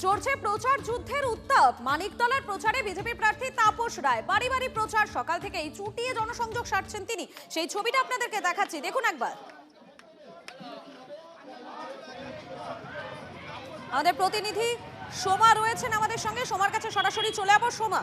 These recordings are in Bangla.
চলছে প্রচার যুদ্ধের উত্তাপ। মানিকতলার প্রচারে বিজেপি প্রার্থী তাপস রায় বাড়ি বাড়ি প্রচার, সকাল থেকেই চুটিয়ে জনসংযোগ সারছেন তিনি। সেই ছবিটা আপনাদেরকে দেখাচ্ছি, দেখুন একবার। আমাদের প্রতিনিধি সোমা রয়েছেন আমাদের সঙ্গে, সোমার কাছে সরাসরি চলে যাবো। সোমা,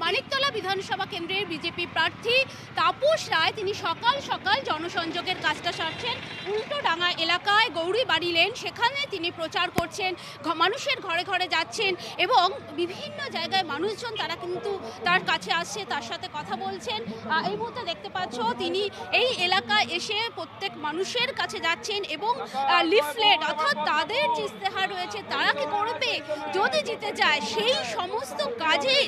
মানিকতলা বিধানসভা কেন্দ্রের বিজেপি প্রার্থী তাপস রায় তিনি সকাল সকাল জনসংযোগের কাজটা সারছেন। উল্টোডাঙ্গা এলাকায় গৌরীবাড়ি লেন, সেখানে তিনি প্রচার করছেন, মানুষের ঘরে ঘরে যাচ্ছেন এবং বিভিন্ন জায়গায় মানুষজন তারা কিন্তু তার কাছে আসছে, তার সাথে কথা বলছেন। এই মুহূর্তে দেখতে পাচ্ছ তিনি এই এলাকায় এসে প্রত্যেক মানুষের কাছে যাচ্ছেন এবং লিফলেট অর্থাৎ তাদের যে ইস্তেহার রয়েছে তারা কি করবে যদি জিতে যায় সেই সমস্ত কাজে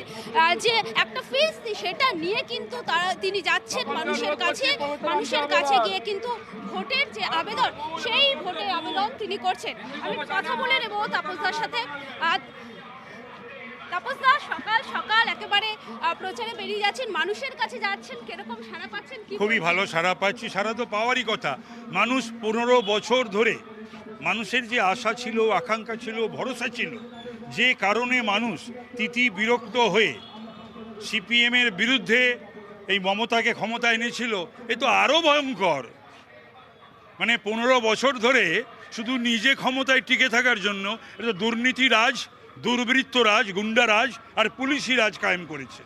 যে একটা ফিস সেটা নিয়ে কিন্তু তিনি যাচ্ছেন মানুষের কাছে গিয়ে কিন্তু ভোটের যে আবেদন সেই ভোটের আবেদন তিনি করছেন। আমি কথা বলে নেব তাপসদার সাথে। তাপসদা, সকাল সকাল একেবারে প্রচারে বেরিয়ে যাচ্ছেন, মানুষের কাছে যাচ্ছেন, কিরকম সাড়া পাচ্ছেন? খুবই ভালো সাড়া পাচ্ছি। সাড়া তো পাওয়ারই কথা। মানুষ 15 বছর ধরে মানুষের যে আশা ছিল, আকাঙ্ক্ষা ছিল, ভরসা ছিল, যে কারণে মানুষ তিতি বিরক্ত হয়ে সিপিএমের বিরুদ্ধে এই মমতাকে ক্ষমতা এনেছিল, এ তো আরও ভয়ঙ্কর। মানে 15 বছর ধরে শুধু নিজে ক্ষমতায় টিকে থাকার জন্য এটা দুর্নীতি রাজ, দুর্বৃত্ত রাজ, গুন্ডা রাজ আর পুলিশি রাজ কায়েম করেছে।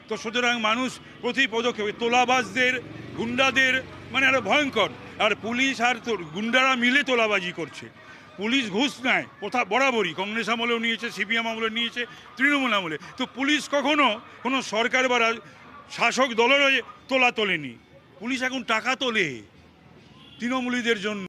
তো সুতরাং মানুষ প্রতি পদক্ষেপে তোলাবাজদের, গুন্ডাদের মানে আরো ভয়ঙ্কর, আর পুলিশ আর গুন্ডারা মিলে তোলাবাজি করছে। পুলিশ ঘুষ নেয় কোথা বরাবরই, কংগ্রেস আমলেও নিয়েছে, সিপিএম আমলে নিয়েছে, তৃণমূল আমলে। তো পুলিশ কখনো কোনো সরকার বা শাসক দলেরও তোলা তোলেনি। পুলিশ এখন টাকা তোলে তৃণমূলীদের জন্য।